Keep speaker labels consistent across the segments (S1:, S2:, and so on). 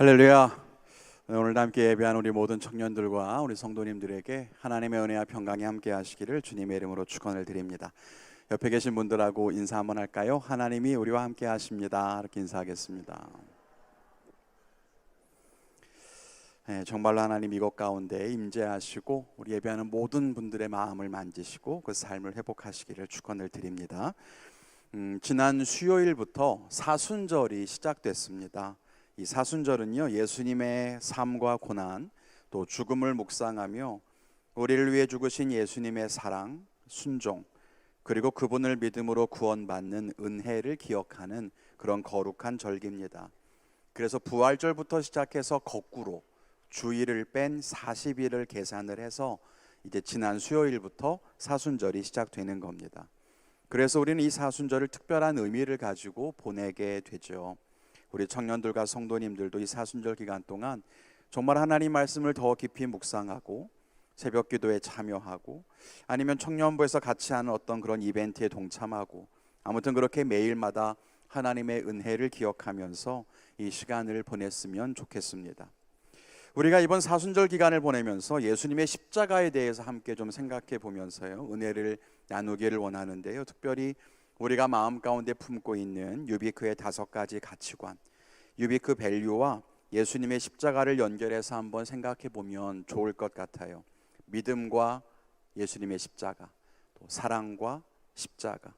S1: 할렐루야. 오늘 함께 예배한 우리 모든 청년들과 우리 성도님들에게 하나님의 은혜와 평강이 함께 하시기를 주님의 이름으로 축원을 드립니다. 옆에 계신 분들하고 인사 한번 할까요? 하나님이 우리와 함께 하십니다. 이렇게 인사하겠습니다. 정말로 하나님 이곳 가운데 임재하시고 우리 예배하는 모든 분들의 마음을 만지시고 그 삶을 회복하시기를 축원을 드립니다. 지난 수요일부터 사순절이 시작됐습니다. 이 사순절은요, 예수님의 삶과 고난 또 죽음을 묵상하며 우리를 위해 죽으신 예수님의 사랑, 순종, 그리고 그분을 믿음으로 구원받는 은혜를 기억하는 그런 거룩한 절기입니다. 그래서 부활절부터 시작해서 거꾸로 주일을 뺀 40일을 계산을 해서 이제 지난 수요일부터 사순절이 시작되는 겁니다. 그래서 우리는 이 사순절을 특별한 의미를 가지고 보내게 되죠. 우리 청년들과 성도님들도 이 사순절 기간 동안 정말 하나님 말씀을 더 깊이 묵상하고 새벽 기도에 참여하고 아니면 청년부에서 같이 하는 어떤 그런 이벤트에 동참하고 아무튼 그렇게 매일마다 하나님의 은혜를 기억하면서 이 시간을 보냈으면 좋겠습니다. 우리가 이번 사순절 기간을 보내면서 예수님의 십자가에 대해서 함께 좀 생각해 보면서요, 은혜를 나누기를 원하는데요, 특별히 우리가 마음 가운데 품고 있는 유비크의 5가지 가치관, 유비크 밸류와 예수님의 십자가를 연결해서 한번 생각해 보면 좋을 것 같아요. 믿음과 예수님의 십자가, 또 사랑과 십자가,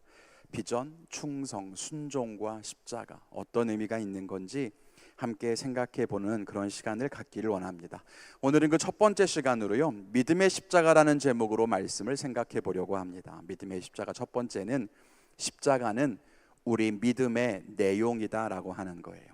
S1: 비전, 충성, 순종과 십자가, 어떤 의미가 있는 건지 함께 생각해 보는 그런 시간을 갖기를 원합니다. 오늘은 그 첫 번째 시간으로요, 믿음의 십자가라는 제목으로 말씀을 생각해 보려고 합니다. 믿음의 십자가, 첫 번째는 십자가는 우리 믿음의 내용이다라고 하는 거예요.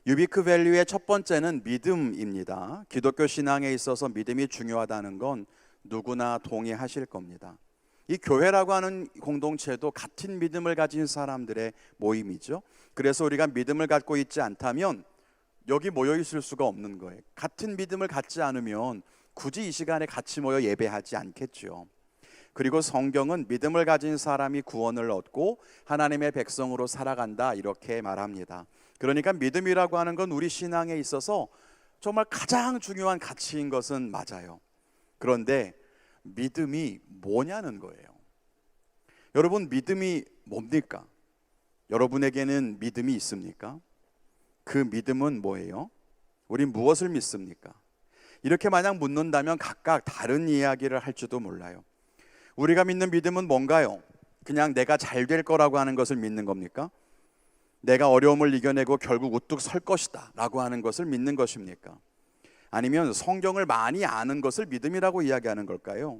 S1: 유비크 밸류의 첫 번째는 믿음입니다. 기독교 신앙에 있어서 믿음이 중요하다는 건 누구나 동의하실 겁니다. 이 교회라고 하는 공동체도 같은 믿음을 가진 사람들의 모임이죠. 그래서 우리가 믿음을 갖고 있지 않다면 여기 모여 있을 수가 없는 거예요. 같은 믿음을 갖지 않으면 굳이 이 시간에 같이 모여 예배하지 않겠죠. 그리고 성경은 믿음을 가진 사람이 구원을 얻고 하나님의 백성으로 살아간다, 이렇게 말합니다. 그러니까 믿음이라고 하는 건 우리 신앙에 있어서 정말 가장 중요한 가치인 것은 맞아요. 그런데 믿음이 뭐냐는 거예요. 여러분, 믿음이 뭡니까? 여러분에게는 믿음이 있습니까? 그 믿음은 뭐예요? 우리 무엇을 믿습니까? 이렇게 만약 묻는다면 각각 다른 이야기를 할지도 몰라요. 우리가 믿는 믿음은 뭔가요? 그냥 내가 잘 될 거라고 하는 것을 믿는 겁니까? 내가 어려움을 이겨내고 결국 우뚝 설 것이다 라고 하는 것을 믿는 것입니까? 아니면 성경을 많이 아는 것을 믿음이라고 이야기하는 걸까요?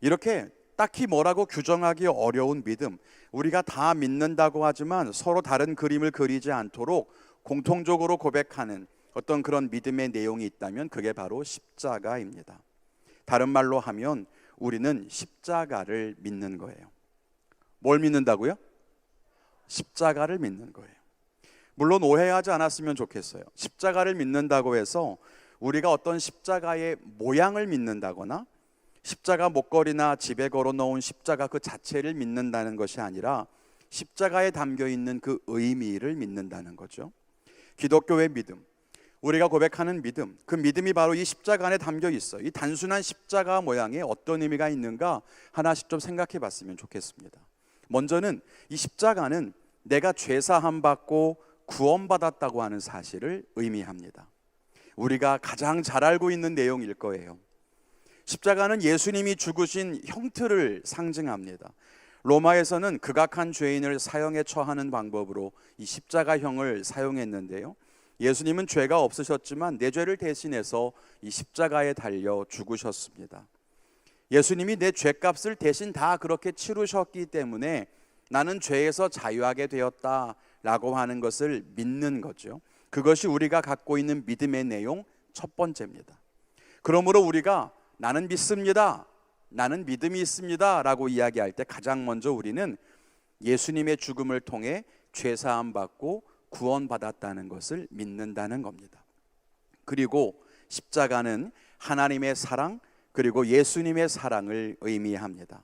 S1: 이렇게 딱히 뭐라고 규정하기 어려운 믿음, 우리가 다 믿는다고 하지만 서로 다른 그림을 그리지 않도록 공통적으로 고백하는 어떤 그런 믿음의 내용이 있다면 그게 바로 십자가입니다. 다른 말로 하면 우리는 십자가를 믿는 거예요. 뭘 믿는다고요? 십자가를 믿는 거예요. 물론 오해하지 않았으면 좋겠어요. 십자가를 믿는다고 해서 우리가 어떤 십자가의 모양을 믿는다거나 십자가 목걸이나 집에 걸어 놓은 십자가 그 자체를 믿는다는 것이 아니라 십자가에 담겨 있는 그 의미를 믿는다는 거죠. 기독교의 믿음, 우리가 고백하는 믿음, 그 믿음이 바로 이 십자가 안에 담겨 있어요. 이 단순한 십자가 모양에 어떤 의미가 있는가 하나씩 좀 생각해 봤으면 좋겠습니다. 먼저는 이 십자가는 내가 죄사함 받고 구원받았다고 하는 사실을 의미합니다. 우리가 가장 잘 알고 있는 내용일 거예요. 십자가는 예수님이 죽으신 형틀을 상징합니다. 로마에서는 극악한 죄인을 사형에 처하는 방법으로 이 십자가형을 사용했는데요, 예수님은 죄가 없으셨지만 내 죄를 대신해서 이 십자가에 달려 죽으셨습니다. 예수님이 내 죄값을 대신 다 그렇게 치르셨기 때문에 나는 죄에서 자유하게 되었다라고 하는 것을 믿는 거죠. 그것이 우리가 갖고 있는 믿음의 내용 첫 번째입니다. 그러므로 우리가 나는 믿습니다, 나는 믿음이 있습니다 라고 이야기할 때 가장 먼저 우리는 예수님의 죽음을 통해 죄사함 받고 구원받았다는 것을 믿는다는 겁니다. 그리고 십자가는 하나님의 사랑, 그리고 예수님의 사랑을 의미합니다.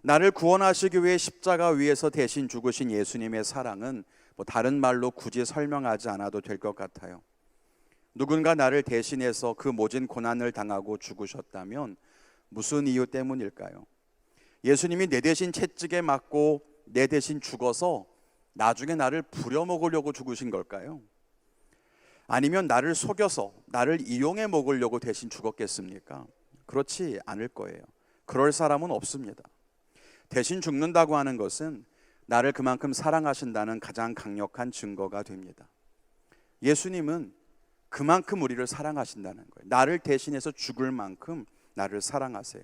S1: 나를 구원하시기 위해 십자가 위에서 대신 죽으신 예수님의 사랑은 다른 말로 굳이 설명하지 않아도 될 것 같아요. 누군가 나를 대신해서 그 모진 고난을 당하고 죽으셨다면 무슨 이유 때문일까요? 예수님이 내 대신 채찍에 맞고 내 대신 죽어서 나중에 나를 부려먹으려고 죽으신 걸까요? 아니면 나를 속여서 나를 이용해 먹으려고 대신 죽었겠습니까? 그렇지 않을 거예요. 그럴 사람은 없습니다. 대신 죽는다고 하는 것은 나를 그만큼 사랑하신다는 가장 강력한 증거가 됩니다. 예수님은 그만큼 우리를 사랑하신다는 거예요. 나를 대신해서 죽을 만큼 나를 사랑하세요.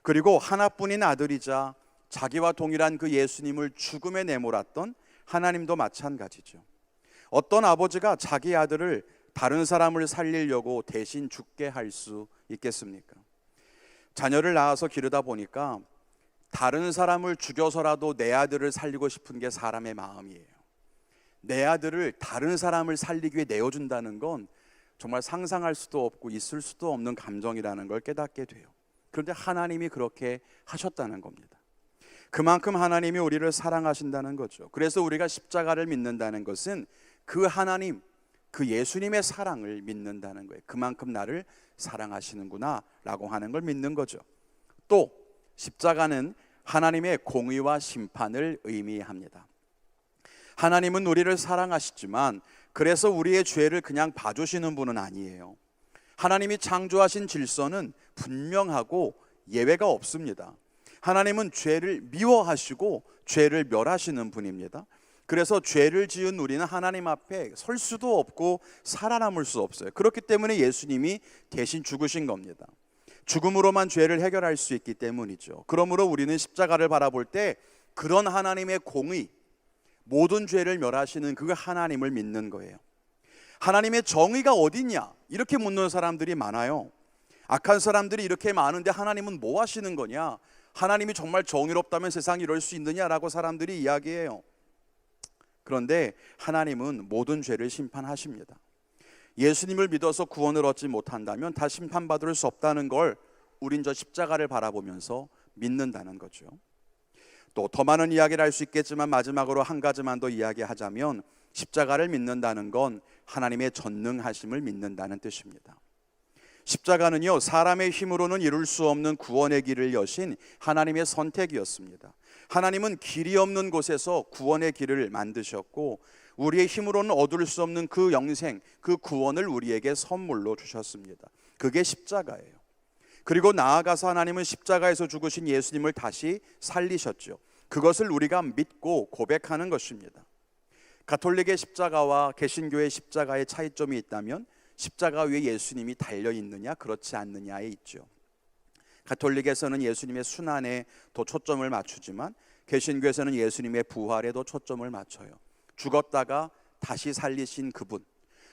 S1: 그리고 하나뿐인 아들이자 자기와 동일한 그 예수님을 죽음에 내몰았던 하나님도 마찬가지죠. 어떤 아버지가 자기 아들을 다른 사람을 살리려고 대신 죽게 할 수 있겠습니까? 자녀를 낳아서 기르다 보니까 다른 사람을 죽여서라도 내 아들을 살리고 싶은 게 사람의 마음이에요. 내 아들을 다른 사람을 살리기 위해 내어준다는 건 정말 상상할 수도 없고 있을 수도 없는 감정이라는 걸 깨닫게 돼요. 그런데 하나님이 그렇게 하셨다는 겁니다. 그만큼 하나님이 우리를 사랑하신다는 거죠. 그래서 우리가 십자가를 믿는다는 것은 그 하나님, 그 예수님의 사랑을 믿는다는 거예요. 그만큼 나를 사랑하시는구나 라고 하는 걸 믿는 거죠. 또 십자가는 하나님의 공의와 심판을 의미합니다. 하나님은 우리를 사랑하시지만 그래서 우리의 죄를 그냥 봐주시는 분은 아니에요. 하나님이 창조하신 질서는 분명하고 예외가 없습니다. 하나님은 죄를 미워하시고 죄를 멸하시는 분입니다. 그래서 죄를 지은 우리는 하나님 앞에 설 수도 없고 살아남을 수 없어요. 그렇기 때문에 예수님이 대신 죽으신 겁니다. 죽음으로만 죄를 해결할 수 있기 때문이죠. 그러므로 우리는 십자가를 바라볼 때 그런 하나님의 공의, 모든 죄를 멸하시는 그 하나님을 믿는 거예요. 하나님의 정의가 어디냐? 이렇게 묻는 사람들이 많아요. 악한 사람들이 이렇게 많은데 하나님은 뭐 하시는 거냐? 하나님이 정말 정의롭다면 세상이 이럴 수 있느냐라고 사람들이 이야기해요. 그런데 하나님은 모든 죄를 심판하십니다. 예수님을 믿어서 구원을 얻지 못한다면 다 심판받을 수 없다는 걸 우린 저 십자가를 바라보면서 믿는다는 거죠. 또 더 많은 이야기를 할 수 있겠지만 마지막으로 한 가지만 더 이야기하자면 십자가를 믿는다는 건 하나님의 전능하심을 믿는다는 뜻입니다. 십자가는요, 사람의 힘으로는 이룰 수 없는 구원의 길을 여신 하나님의 선택이었습니다. 하나님은 길이 없는 곳에서 구원의 길을 만드셨고 우리의 힘으로는 얻을 수 없는 그 영생, 그 구원을 우리에게 선물로 주셨습니다. 그게 십자가예요. 그리고 나아가서 하나님은 십자가에서 죽으신 예수님을 다시 살리셨죠. 그것을 우리가 믿고 고백하는 것입니다. 가톨릭의 십자가와 개신교의 십자가의 차이점이 있다면 십자가 위에 예수님이 달려있느냐 그렇지 않느냐에 있죠. 가톨릭에서는 예수님의 순환에 더 초점을 맞추지만 개신교에서는 예수님의 부활에 더 초점을 맞춰요. 죽었다가 다시 살리신 그분,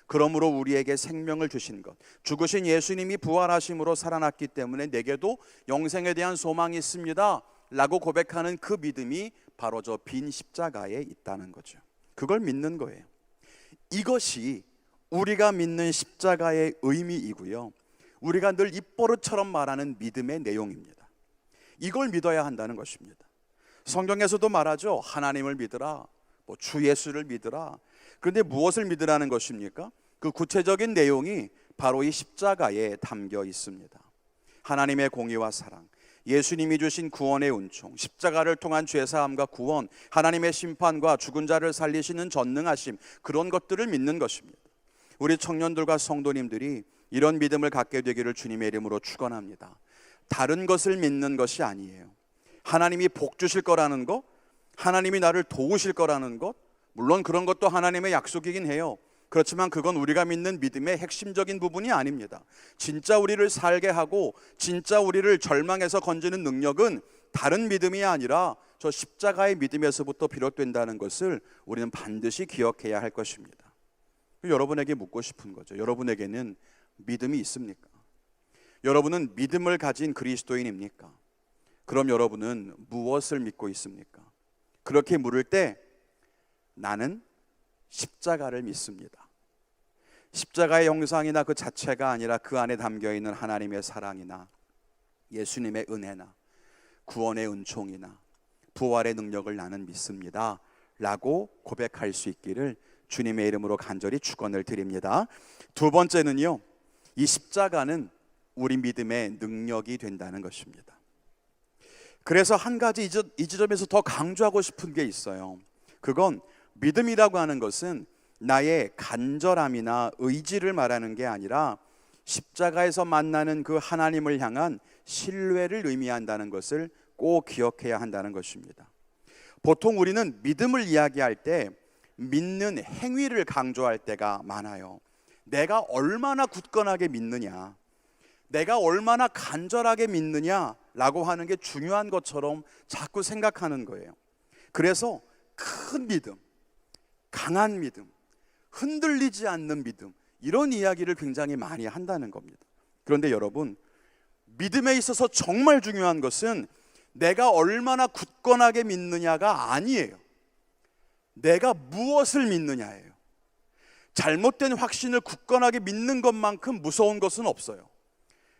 S1: 그러므로 우리에게 생명을 주신 것, 죽으신 예수님이 부활하심으로 살아났기 때문에 내게도 영생에 대한 소망이 있습니다 라고 고백하는 그 믿음이 바로 저 빈 십자가에 있다는 거죠. 그걸 믿는 거예요. 이것이 우리가 믿는 십자가의 의미이고요, 우리가 늘 입버릇처럼 말하는 믿음의 내용입니다. 이걸 믿어야 한다는 것입니다. 성경에서도 말하죠. 하나님을 믿으라, 주 예수를 믿으라. 그런데 무엇을 믿으라는 것입니까? 그 구체적인 내용이 바로 이 십자가에 담겨 있습니다. 하나님의 공의와 사랑, 예수님이 주신 구원의 은총, 십자가를 통한 죄사함과 구원, 하나님의 심판과 죽은 자를 살리시는 전능하심, 그런 것들을 믿는 것입니다. 우리 청년들과 성도님들이 이런 믿음을 갖게 되기를 주님의 이름으로 축원합니다. 다른 것을 믿는 것이 아니에요. 하나님이 복 주실 거라는 것, 하나님이 나를 도우실 거라는 것, 물론 그런 것도 하나님의 약속이긴 해요. 그렇지만 그건 우리가 믿는 믿음의 핵심적인 부분이 아닙니다. 진짜 우리를 살게 하고 진짜 우리를 절망에서 건지는 능력은 다른 믿음이 아니라 저 십자가의 믿음에서부터 비롯된다는 것을 우리는 반드시 기억해야 할 것입니다. 여러분에게 묻고 싶은 거죠. 여러분에게는 믿음이 있습니까? 여러분은 믿음을 가진 그리스도인입니까? 그럼 여러분은 무엇을 믿고 있습니까? 그렇게 물을 때 나는 십자가를 믿습니다. 십자가의 형상이나 그 자체가 아니라 그 안에 담겨있는 하나님의 사랑이나 예수님의 은혜나 구원의 은총이나 부활의 능력을 나는 믿습니다 라고 고백할 수 있기를 주님의 이름으로 간절히 축원을 드립니다. 두 번째는요, 이 십자가는 우리 믿음의 능력이 된다는 것입니다. 그래서 한 가지 이 지점에서 더 강조하고 싶은 게 있어요. 그건 믿음이라고 하는 것은 나의 간절함이나 의지를 말하는 게 아니라 십자가에서 만나는 그 하나님을 향한 신뢰를 의미한다는 것을 꼭 기억해야 한다는 것입니다. 보통 우리는 믿음을 이야기할 때 믿는 행위를 강조할 때가 많아요. 내가 얼마나 굳건하게 믿느냐, 내가 얼마나 간절하게 믿느냐라고 하는 게 중요한 것처럼 자꾸 생각하는 거예요. 그래서 큰 믿음, 강한 믿음, 흔들리지 않는 믿음, 이런 이야기를 굉장히 많이 한다는 겁니다. 그런데 여러분, 믿음에 있어서 정말 중요한 것은 내가 얼마나 굳건하게 믿느냐가 아니에요. 내가 무엇을 믿느냐예요. 잘못된 확신을 굳건하게 믿는 것만큼 무서운 것은 없어요.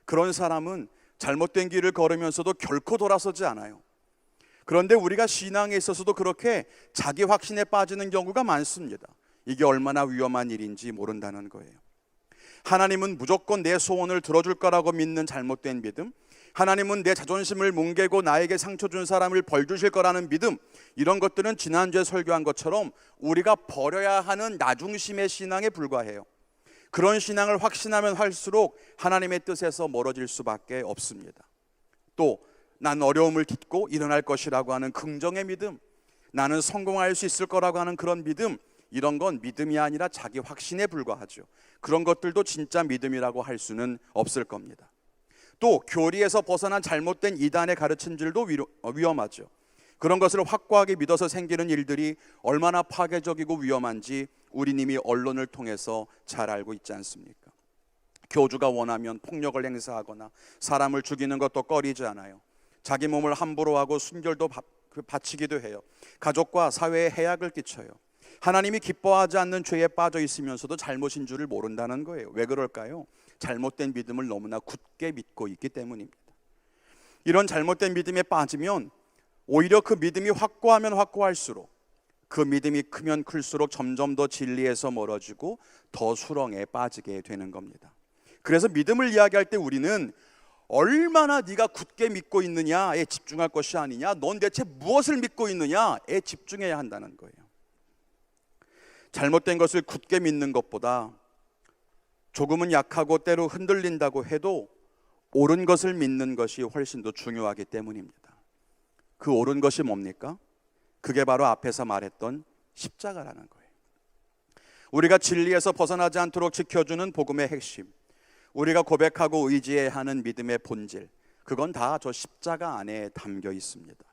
S1: 그런 사람은 잘못된 길을 걸으면서도 결코 돌아서지 않아요. 그런데 우리가 신앙에 있어서도 그렇게 자기 확신에 빠지는 경우가 많습니다. 이게 얼마나 위험한 일인지 모른다는 거예요. 하나님은 무조건 내 소원을 들어줄 거라고 믿는 잘못된 믿음, 하나님은 내 자존심을 뭉개고 나에게 상처 준 사람을 벌 주실 거라는 믿음, 이런 것들은 지난주에 설교한 것처럼 우리가 버려야 하는 나중심의 신앙에 불과해요. 그런 신앙을 확신하면 할수록 하나님의 뜻에서 멀어질 수밖에 없습니다. 또 난 어려움을 딛고 일어날 것이라고 하는 긍정의 믿음, 나는 성공할 수 있을 거라고 하는 그런 믿음, 이런 건 믿음이 아니라 자기 확신에 불과하죠. 그런 것들도 진짜 믿음이라고 할 수는 없을 겁니다. 또 교리에서 벗어난 잘못된 이단의 가르침들도 위험하죠. 그런 것을 확고하게 믿어서 생기는 일들이 얼마나 파괴적이고 위험한지 우린 이미 언론을 통해서 잘 알고 있지 않습니까? 교주가 원하면 폭력을 행사하거나 사람을 죽이는 것도 꺼리지 않아요. 자기 몸을 함부로 하고 순결도 바치기도 해요. 가족과 사회에 해악을 끼쳐요. 하나님이 기뻐하지 않는 죄에 빠져 있으면서도 잘못인 줄을 모른다는 거예요. 왜 그럴까요? 잘못된 믿음을 너무나 굳게 믿고 있기 때문입니다. 이런 잘못된 믿음에 빠지면 오히려 그 믿음이 확고하면 확고할수록, 그 믿음이 크면 클수록 점점 더 진리에서 멀어지고 더 수렁에 빠지게 되는 겁니다. 그래서 믿음을 이야기할 때 우리는 얼마나 네가 굳게 믿고 있느냐에 집중할 것이 아니냐, 넌 대체 무엇을 믿고 있느냐에 집중해야 한다는 거예요. 잘못된 것을 굳게 믿는 것보다 조금은 약하고 때로 흔들린다고 해도 옳은 것을 믿는 것이 훨씬 더 중요하기 때문입니다. 그 옳은 것이 뭡니까? 그게 바로 앞에서 말했던 십자가라는 거예요. 우리가 진리에서 벗어나지 않도록 지켜주는 복음의 핵심, 우리가 고백하고 의지해야 하는 믿음의 본질, 그건 다 저 십자가 안에 담겨 있습니다.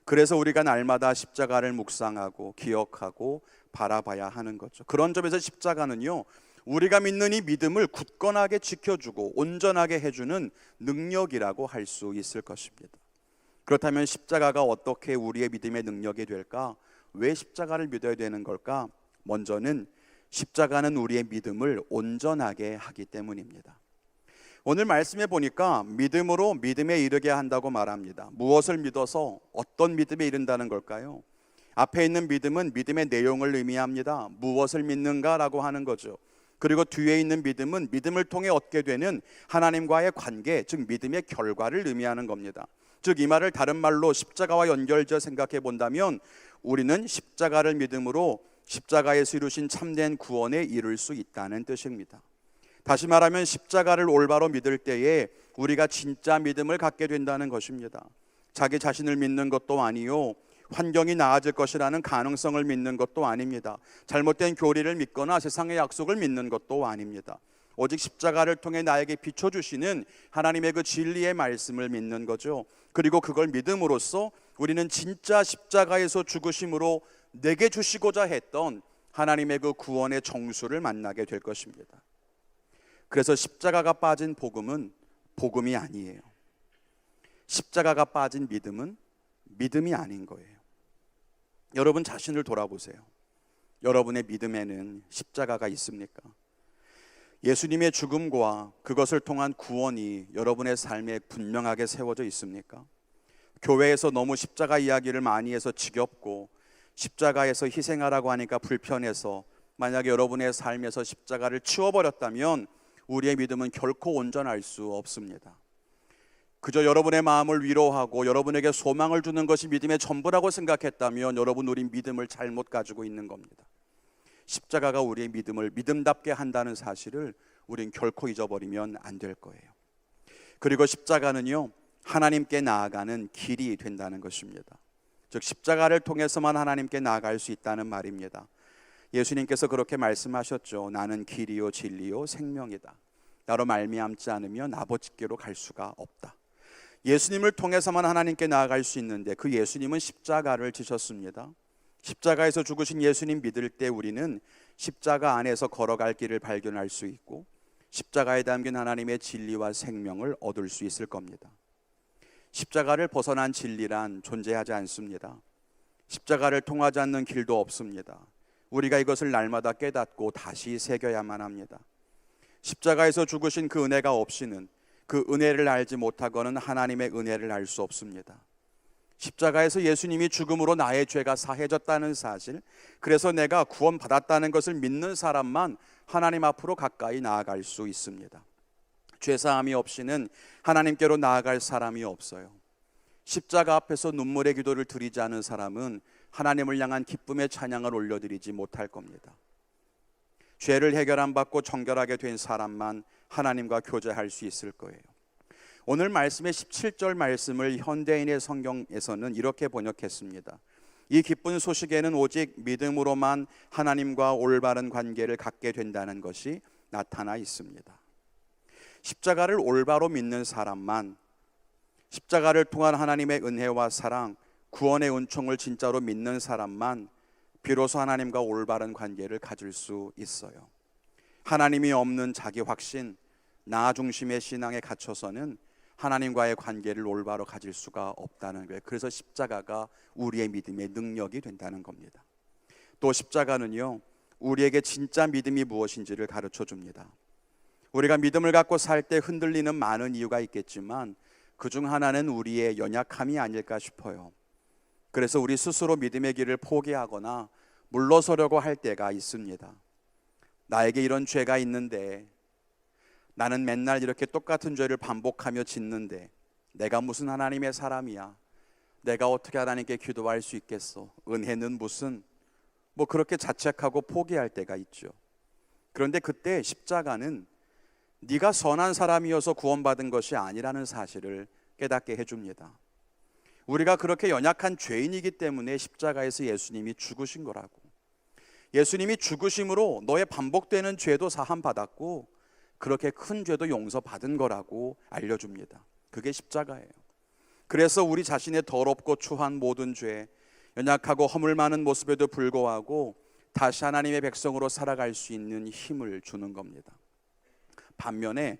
S1: 그래서 우리가 날마다 십자가를 묵상하고 기억하고 바라봐야 하는 거죠. 그런 점에서 십자가는요, 우리가 믿는 이 믿음을 굳건하게 지켜주고 온전하게 해주는 능력이라고 할 수 있을 것입니다. 그렇다면 십자가가 어떻게 우리의 믿음의 능력이 될까? 왜 십자가를 믿어야 되는 걸까? 먼저는 십자가는 우리의 믿음을 온전하게 하기 때문입니다. 오늘 말씀해 보니까 믿음으로 믿음에 이르게 한다고 말합니다. 무엇을 믿어서 어떤 믿음에 이른다는 걸까요? 앞에 있는 믿음은 믿음의 내용을 의미합니다. 무엇을 믿는가라고 하는 거죠. 그리고 뒤에 있는 믿음은 믿음을 통해 얻게 되는 하나님과의 관계, 즉 믿음의 결과를 의미하는 겁니다. 즉 이 말을 다른 말로 십자가와 연결지어 생각해 본다면 우리는 십자가를 믿음으로 십자가에서 이루신 참된 구원에 이룰 수 있다는 뜻입니다. 다시 말하면 십자가를 올바로 믿을 때에 우리가 진짜 믿음을 갖게 된다는 것입니다. 자기 자신을 믿는 것도 아니요, 환경이 나아질 것이라는 가능성을 믿는 것도 아닙니다. 잘못된 교리를 믿거나 세상의 약속을 믿는 것도 아닙니다. 오직 십자가를 통해 나에게 비춰주시는 하나님의 그 진리의 말씀을 믿는 거죠. 그리고 그걸 믿음으로써 우리는 진짜 십자가에서 죽으심으로 내게 주시고자 했던 하나님의 그 구원의 정수를 만나게 될 것입니다. 그래서 십자가가 빠진 복음은 복음이 아니에요. 십자가가 빠진 믿음은 믿음이 아닌 거예요. 여러분 자신을 돌아보세요. 여러분의 믿음에는 십자가가 있습니까? 예수님의 죽음과 그것을 통한 구원이 여러분의 삶에 분명하게 세워져 있습니까? 교회에서 너무 십자가 이야기를 많이 해서 지겹고 십자가에서 희생하라고 하니까 불편해서 만약에 여러분의 삶에서 십자가를 치워버렸다면 우리의 믿음은 결코 온전할 수 없습니다. 그저 여러분의 마음을 위로하고 여러분에게 소망을 주는 것이 믿음의 전부라고 생각했다면 여러분, 우리 믿음을 잘못 가지고 있는 겁니다. 십자가가 우리의 믿음을 믿음답게 한다는 사실을 우린 결코 잊어버리면 안 될 거예요. 그리고 십자가는요, 하나님께 나아가는 길이 된다는 것입니다. 즉 십자가를 통해서만 하나님께 나아갈 수 있다는 말입니다. 예수님께서 그렇게 말씀하셨죠. 나는 길이요 진리요 생명이다. 나로 말미암지 않으면 아버지께로 갈 수가 없다. 예수님을 통해서만 하나님께 나아갈 수 있는데 그 예수님은 십자가를 지셨습니다. 십자가에서 죽으신 예수님 믿을 때 우리는 십자가 안에서 걸어갈 길을 발견할 수 있고 십자가에 담긴 하나님의 진리와 생명을 얻을 수 있을 겁니다. 십자가를 벗어난 진리란 존재하지 않습니다. 십자가를 통하지 않는 길도 없습니다. 우리가 이것을 날마다 깨닫고 다시 새겨야만 합니다. 십자가에서 죽으신 그 은혜가 없이는 그 은혜를 알지 못하고는 하나님의 은혜를 알 수 없습니다. 십자가에서 예수님이 죽음으로 나의 죄가 사해졌다는 사실, 그래서 내가 구원받았다는 것을 믿는 사람만 하나님 앞으로 가까이 나아갈 수 있습니다. 죄사함이 없이는 하나님께로 나아갈 사람이 없어요. 십자가 앞에서 눈물의 기도를 드리지 않은 사람은 하나님을 향한 기쁨의 찬양을 올려드리지 못할 겁니다. 죄를 해결 안 받고 정결하게 된 사람만 하나님과 교제할 수 있을 거예요. 오늘 말씀의 17절 말씀을 현대인의 성경에서는 이렇게 번역했습니다. 이 기쁜 소식에는 오직 믿음으로만 하나님과 올바른 관계를 갖게 된다는 것이 나타나 있습니다. 십자가를 올바로 믿는 사람만, 십자가를 통한 하나님의 은혜와 사랑, 구원의 은총을 진짜로 믿는 사람만 비로소 하나님과 올바른 관계를 가질 수 있어요. 하나님이 없는 자기 확신, 나 중심의 신앙에 갇혀서는 하나님과의 관계를 올바로 가질 수가 없다는 거예요. 그래서 십자가가 우리의 믿음의 능력이 된다는 겁니다. 또 십자가는요, 우리에게 진짜 믿음이 무엇인지를 가르쳐 줍니다. 우리가 믿음을 갖고 살 때 흔들리는 많은 이유가 있겠지만 그중 하나는 우리의 연약함이 아닐까 싶어요. 그래서 우리 스스로 믿음의 길을 포기하거나 물러서려고 할 때가 있습니다. 나에게 이런 죄가 있는데, 나는 맨날 이렇게 똑같은 죄를 반복하며 짓는데 내가 무슨 하나님의 사람이야, 내가 어떻게 하나님께 기도할 수 있겠어, 은혜는 무슨, 그렇게 자책하고 포기할 때가 있죠. 그런데 그때 십자가는 네가 선한 사람이어서 구원받은 것이 아니라는 사실을 깨닫게 해줍니다. 우리가 그렇게 연약한 죄인이기 때문에 십자가에서 예수님이 죽으신 거라고. 예수님이 죽으심으로 너의 반복되는 죄도 사함받았고 그렇게 큰 죄도 용서받은 거라고 알려줍니다. 그게 십자가예요. 그래서 우리 자신의 더럽고 추한 모든 죄, 연약하고 허물 많은 모습에도 불구하고 다시 하나님의 백성으로 살아갈 수 있는 힘을 주는 겁니다. 반면에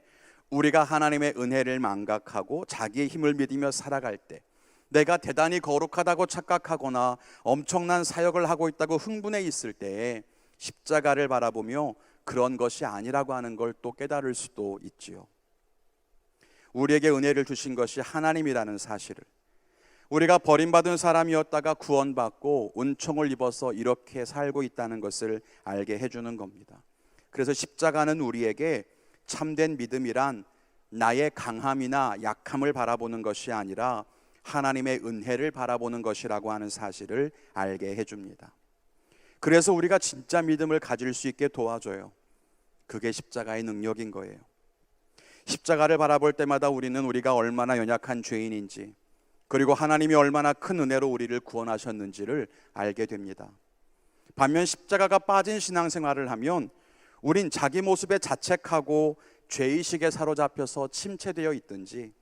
S1: 우리가 하나님의 은혜를 망각하고 자기의 힘을 믿으며 살아갈 때, 내가 대단히 거룩하다고 착각하거나 엄청난 사역을 하고 있다고 흥분해 있을 때에 십자가를 바라보며 그런 것이 아니라고 하는 걸 또 깨달을 수도 있지요. 우리에게 은혜를 주신 것이 하나님이라는 사실을, 우리가 버림받은 사람이었다가 구원받고 은총을 입어서 이렇게 살고 있다는 것을 알게 해주는 겁니다. 그래서 십자가는 우리에게 참된 믿음이란 나의 강함이나 약함을 바라보는 것이 아니라 하나님의 은혜를 바라보는 것이라고 하는 사실을 알게 해줍니다. 그래서 우리가 진짜 믿음을 가질 수 있게 도와줘요. 그게 십자가의 능력인 거예요. 십자가를 바라볼 때마다 우리는 우리가 얼마나 연약한 죄인인지, 그리고 하나님이 얼마나 큰 은혜로 우리를 구원하셨는지를 알게 됩니다. 반면 십자가가 빠진 신앙생활을 하면 우린 자기 모습에 자책하고 죄의식에 사로잡혀서 침체되어 있든지,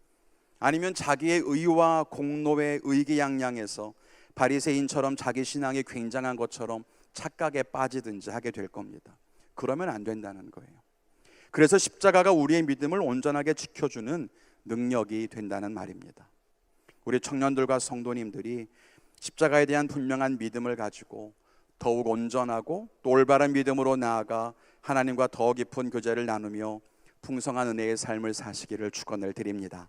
S1: 아니면 자기의 의와 공로에 의기양양해서 바리새인처럼 자기 신앙이 굉장한 것처럼 착각에 빠지든지 하게 될 겁니다. 그러면 안 된다는 거예요. 그래서 십자가가 우리의 믿음을 온전하게 지켜주는 능력이 된다는 말입니다. 우리 청년들과 성도님들이 십자가에 대한 분명한 믿음을 가지고 더욱 온전하고 또 올바른 믿음으로 나아가 하나님과 더 깊은 교제를 나누며 풍성한 은혜의 삶을 사시기를 축원을 드립니다.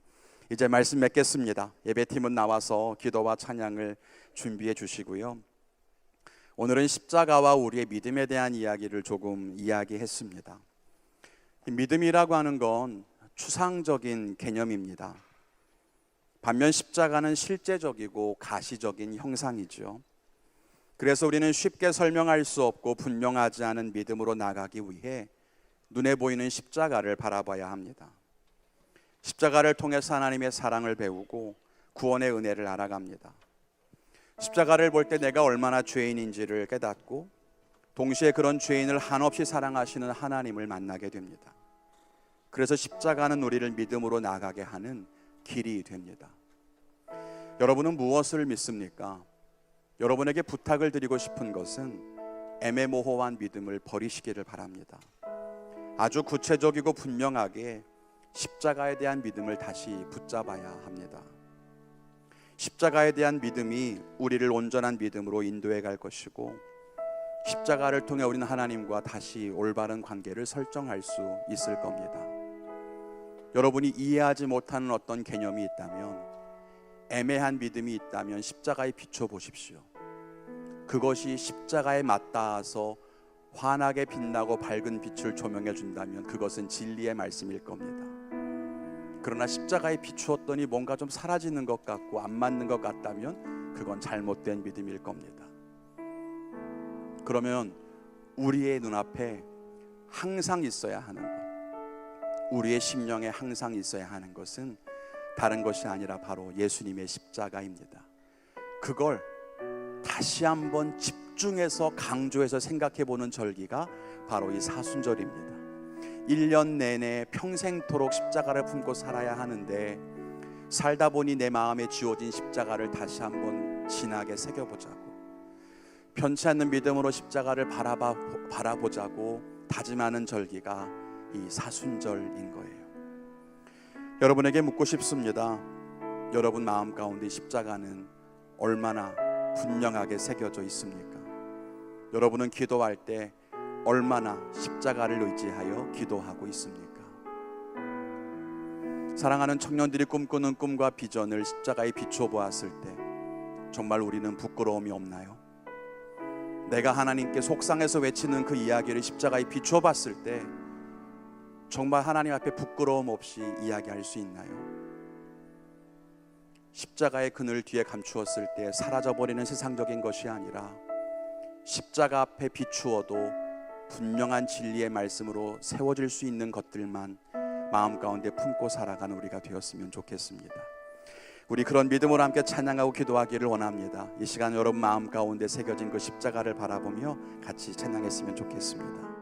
S1: 이제 말씀 맺겠습니다. 예배팀은 나와서 기도와 찬양을 준비해 주시고요. 오늘은 십자가와 우리의 믿음에 대한 이야기를 조금 이야기했습니다. 믿음이라고 하는 건 추상적인 개념입니다. 반면 십자가는 실제적이고 가시적인 형상이죠. 그래서 우리는 쉽게 설명할 수 없고 분명하지 않은 믿음으로 나가기 위해 눈에 보이는 십자가를 바라봐야 합니다. 십자가를 통해서 하나님의 사랑을 배우고 구원의 은혜를 알아갑니다. 십자가를 볼 때 내가 얼마나 죄인인지를 깨닫고 동시에 그런 죄인을 한없이 사랑하시는 하나님을 만나게 됩니다. 그래서 십자가는 우리를 믿음으로 나가게 하는 길이 됩니다. 여러분은 무엇을 믿습니까? 여러분에게 부탁을 드리고 싶은 것은 애매모호한 믿음을 버리시기를 바랍니다. 아주 구체적이고 분명하게 십자가에 대한 믿음을 다시 붙잡아야 합니다. 십자가에 대한 믿음이 우리를 온전한 믿음으로 인도해 갈 것이고, 십자가를 통해 우리는 하나님과 다시 올바른 관계를 설정할 수 있을 겁니다. 여러분이 이해하지 못하는 어떤 개념이 있다면, 애매한 믿음이 있다면 십자가에 비춰 보십시오. 그것이 십자가에 맞닿아서 환하게 빛나고 밝은 빛을 조명해 준다면 그것은 진리의 말씀일 겁니다. 그러나 십자가에 비추었더니 뭔가 좀 사라지는 것 같고 안 맞는 것 같다면 그건 잘못된 믿음일 겁니다. 그러면 우리의 눈앞에 항상 있어야 하는 것, 우리의 심령에 항상 있어야 하는 것은 다른 것이 아니라 바로 예수님의 십자가입니다. 그걸 다시 한번 집중해서 강조해서 생각해 보는 절기가 바로 이 사순절입니다. 1년 내내 평생토록 십자가를 품고 살아야 하는데, 살다 보니 내 마음에 쥐어진 십자가를 다시 한번 진하게 새겨보자고, 편치 않는 믿음으로 십자가를 바라보자고 다짐하는 절기가 이 사순절인 거예요. 여러분에게 묻고 싶습니다. 여러분 마음 가운데 십자가는 얼마나 분명하게 새겨져 있습니까? 여러분은 기도할 때 얼마나 십자가를 의지하여 기도하고 있습니까? 사랑하는 청년들이 꿈꾸는 꿈과 비전을 십자가에 비춰 보았을 때 정말 우리는 부끄러움이 없나요? 내가 하나님께 속상해서 외치는 그 이야기를 십자가에 비춰 봤을 때 정말 하나님 앞에 부끄러움 없이 이야기할 수 있나요? 십자가의 그늘 뒤에 감추었을 때 사라져버리는 세상적인 것이 아니라 십자가 앞에 비추어도 분명한 진리의 말씀으로 세워질 수 있는 것들만 마음 가운데 품고 살아가는 우리가 되었으면 좋겠습니다. 우리 그런 믿음으로 함께 찬양하고 기도하기를 원합니다. 이 시간 여러분 마음 가운데 새겨진 그 십자가를 바라보며 같이 찬양했으면 좋겠습니다.